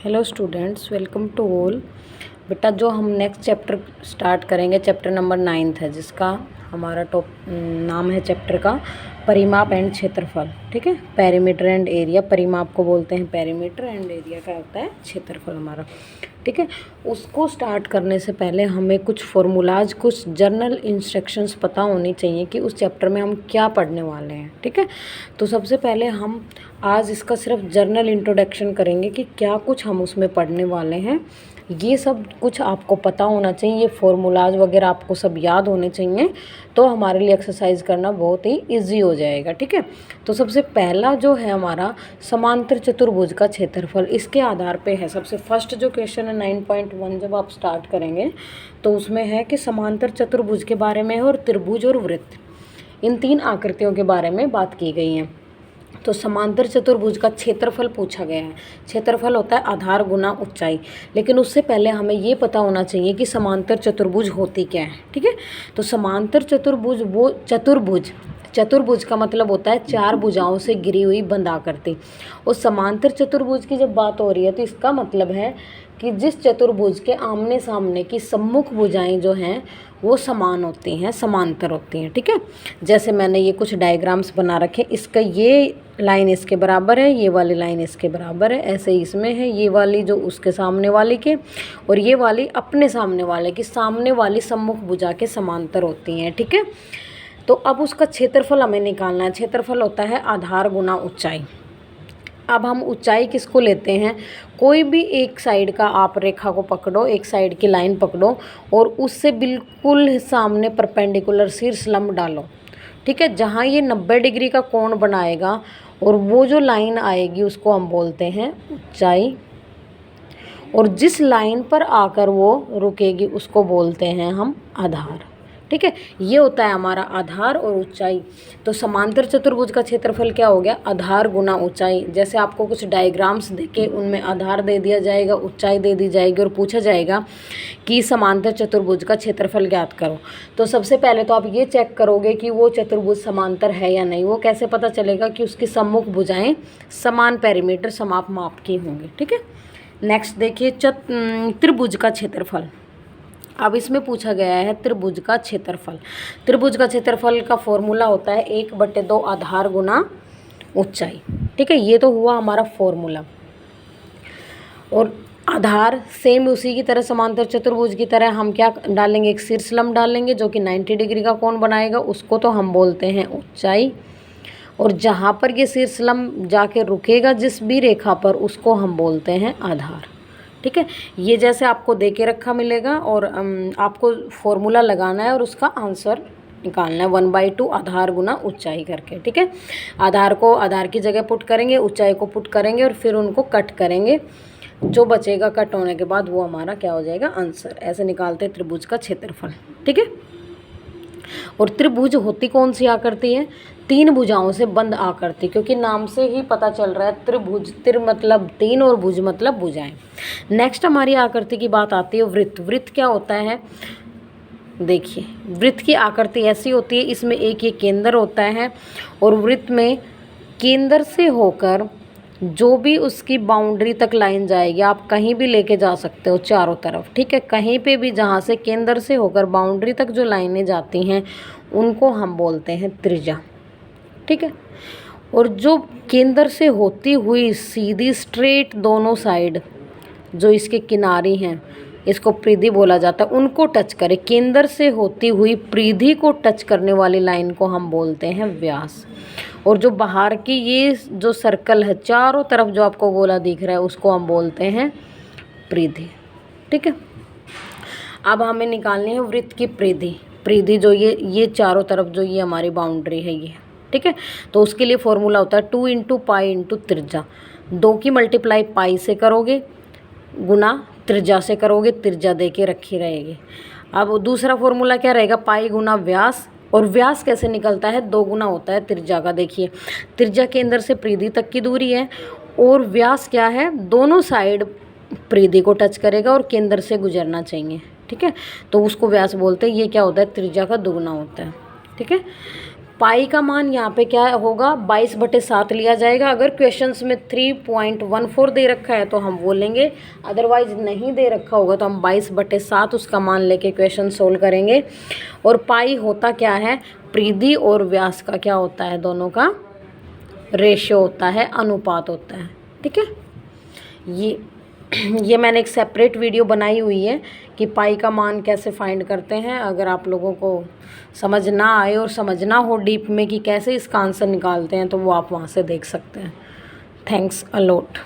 Hello students, welcome to all. बेटा जो हम नेक्स्ट चैप्टर स्टार्ट करेंगे, चैप्टर नंबर 9 है, जिसका हमारा नाम है चैप्टर का परिमाप एंड क्षेत्रफल। ठीक है, पेरीमीटर एंड एरिया। परिमाप को बोलते हैं पेरीमीटर, एंड एरिया का होता है क्षेत्रफल हमारा। ठीक है, उसको स्टार्ट करने से पहले हमें कुछ फॉर्मूलाज, कुछ जर्नल इंस्ट्रक्शंस पता होनी चाहिए कि उस चैप्टर में हम क्या पढ़ने वाले हैं। ठीक है, तो सबसे पहले हम आज इसका सिर्फ जर्नल इंट्रोडक्शन करेंगे कि क्या कुछ हम उसमें पढ़ने वाले हैं। ये सब कुछ आपको पता होना चाहिए, ये फॉर्मूलाज वगैरह आपको सब याद होने चाहिए, तो हमारे लिए एक्सरसाइज करना बहुत ही इजी हो जाएगा। ठीक है, तो सबसे पहला जो है हमारा समांतर चतुर्भुज का क्षेत्रफल, इसके आधार पे है। सबसे फर्स्ट जो क्वेश्चन है 9.1, जब आप स्टार्ट करेंगे तो उसमें है कि समांतर चतुर्भुज के बारे में है और त्रिभुज और वृत्त, इन तीन आकृतियों के बारे में बात की गई है। तो समांतर चतुर्भुज का क्षेत्रफल पूछा गया है। क्षेत्रफल होता है आधार गुना ऊंचाई, लेकिन उससे पहले हमें ये पता होना चाहिए कि समांतर चतुर्भुज होती क्या है। ठीक है, तो समांतर चतुर्भुज वो चतुर्भुज का मतलब होता है चार भुजाओं से घिरी हुई बंद आकृति। और समांतर चतुर्भुज की जब बात हो रही है तो इसका मतलब है कि जिस चतुर्भुज के आमने सामने की सम्मुख भुजाएं जो हैं वो समान होती हैं, समांतर होती हैं। ठीक है, जैसे मैंने ये कुछ डायग्राम्स बना रखे, इसका ये लाइन इसके बराबर है, ये वाली लाइन इसके बराबर है, ऐसे ही इसमें है, ये वाली जो उसके सामने वाली के और ये वाली अपने सामने वाले की, सामने वाली सम्मुख भुजा के समांतर होती हैं। ठीक है, तो अब उसका क्षेत्रफल हमें निकालना है। क्षेत्रफल होता है आधार गुना ऊंचाई। अब हम ऊंचाई किसको लेते हैं, कोई भी एक साइड का आप रेखा को पकड़ो, एक साइड की लाइन पकड़ो और उससे बिल्कुल सामने परपेंडिकुलर शीर्ष लंब डालो। ठीक है, जहाँ ये 90 डिग्री का कोण बनाएगा और वो जो लाइन आएगी उसको हम बोलते हैं ऊंचाई, और जिस लाइन पर आकर वो रुकेगी उसको बोलते हैं हम आधार। ठीक है, ये होता है हमारा आधार और ऊंचाई। तो समांतर चतुर्भुज का क्षेत्रफल क्या हो गया, आधार गुना ऊंचाई। जैसे आपको कुछ डायग्राम्स देके उनमें आधार दे दिया जाएगा, ऊंचाई दे दी जाएगी और पूछा जाएगा कि समांतर चतुर्भुज का क्षेत्रफल ज्ञात करो। तो सबसे पहले तो आप ये चेक करोगे कि वो चतुर्भुज समांतर है या नहीं। वो कैसे पता चलेगा, कि उसकी सम्मुख भुजाएं समान पेरीमीटर, समाप माप की होंगी। ठीक है, नेक्स्ट देखिए त्रिभुज का क्षेत्रफल। अब इसमें पूछा गया है त्रिभुज का क्षेत्रफल। त्रिभुज का क्षेत्रफल का फॉर्मूला होता है 1/2 आधार गुना ऊंचाई। ठीक है, ये तो हुआ हमारा फॉर्मूला। और आधार सेम उसी की तरह, समांतर चतुर्भुज की तरह हम क्या डालेंगे, एक शीर्ष लंब डालेंगे जो कि 90 डिग्री का कोण बनाएगा, उसको तो हम बोलते हैं ऊंचाई। और जहाँ पर ये शीर्ष लंब जाके रुकेगा जिस भी रेखा पर, उसको हम बोलते हैं आधार। ठीक है, ये जैसे आपको दे के रखा मिलेगा और आपको फॉर्मूला लगाना है और उसका आंसर निकालना है 1/2 आधार गुना ऊंचाई करके। ठीक है, आधार को आधार की जगह पुट करेंगे, ऊंचाई को पुट करेंगे और फिर उनको कट करेंगे। जो बचेगा कट होने के बाद वो हमारा क्या हो जाएगा, आंसर। ऐसे निकालते हैं त्रिभुज का क्षेत्रफल। ठीक है, और त्रिभुज होती कौन सी आकृति है, तीन भुजाओं से बंद आकृति, क्योंकि नाम से ही पता चल रहा है त्रिभुज, तिर मतलब तीन और भुज मतलब भुजाएं। नेक्स्ट हमारी आकृति की बात आती है वृत्त। वृत्त क्या होता है, देखिए वृत्त की आकृति ऐसी होती है, इसमें एक ये केंद्र होता है और वृत्त में केंद्र से होकर जो भी उसकी बाउंड्री तक लाइन जाएगी, आप कहीं भी लेके जा सकते हो चारों तरफ। ठीक है, कहीं पे भी जहाँ से केंद्र से होकर बाउंड्री तक जो लाइनें जाती हैं उनको हम बोलते हैं त्रिज्या। ठीक है, और जो केंद्र से होती हुई सीधी स्ट्रेट दोनों साइड जो इसके किनारे हैं, इसको परिधि बोला जाता है, उनको टच करे, केंद्र से होती हुई परिधि को टच करने वाली लाइन को हम बोलते हैं व्यास। और जो बाहर की ये जो सर्कल है, चारों तरफ जो आपको गोला दिख रहा है, उसको हम बोलते हैं परिधि। ठीक है, अब हमें निकालनी है वृत्त की परिधि। परिधि जो ये चारों तरफ जो ये हमारी बाउंड्री है ये। ठीक है, तो उसके लिए फॉर्मूला होता है 2 × पाई × त्रिज्या। 2 की मल्टीप्लाई पाई से करोगे गुना त्रिज्या से करोगे, त्रिज्या दे के रखी रहेगी। अब दूसरा फॉर्मूला क्या रहेगा, पाई गुना व्यास। और व्यास कैसे निकलता है, 2 गुना होता है त्रिज्या का। देखिए त्रिज्या केंद्र से परिधि तक की दूरी है और व्यास क्या है, दोनों साइड परिधि को टच करेगा और केंद्र से गुजरना चाहिए। ठीक है, तो उसको व्यास बोलते हैं। ये क्या होता है, त्रिज्या का 2 गुना होता है। ठीक है, पाई का मान यहाँ पे क्या होगा, 22/7 लिया जाएगा। अगर क्वेश्चंस में 3.14 दे रखा है तो हम वो लेंगे, अदरवाइज नहीं दे रखा होगा तो हम 22/7 उसका मान लेके क्वेश्चन सोल्व करेंगे। और पाई होता क्या है, परिधि और व्यास का क्या होता है, दोनों का रेशियो होता है, अनुपात होता है। ठीक है, ये मैंने एक सेपरेट वीडियो बनाई हुई है कि पाई का मान कैसे फाइंड करते हैं। अगर आप लोगों को समझ ना आए और समझना हो डीप में कि कैसे इसका आंसर निकालते हैं तो वो आप वहाँ से देख सकते हैं। Thanks a lot.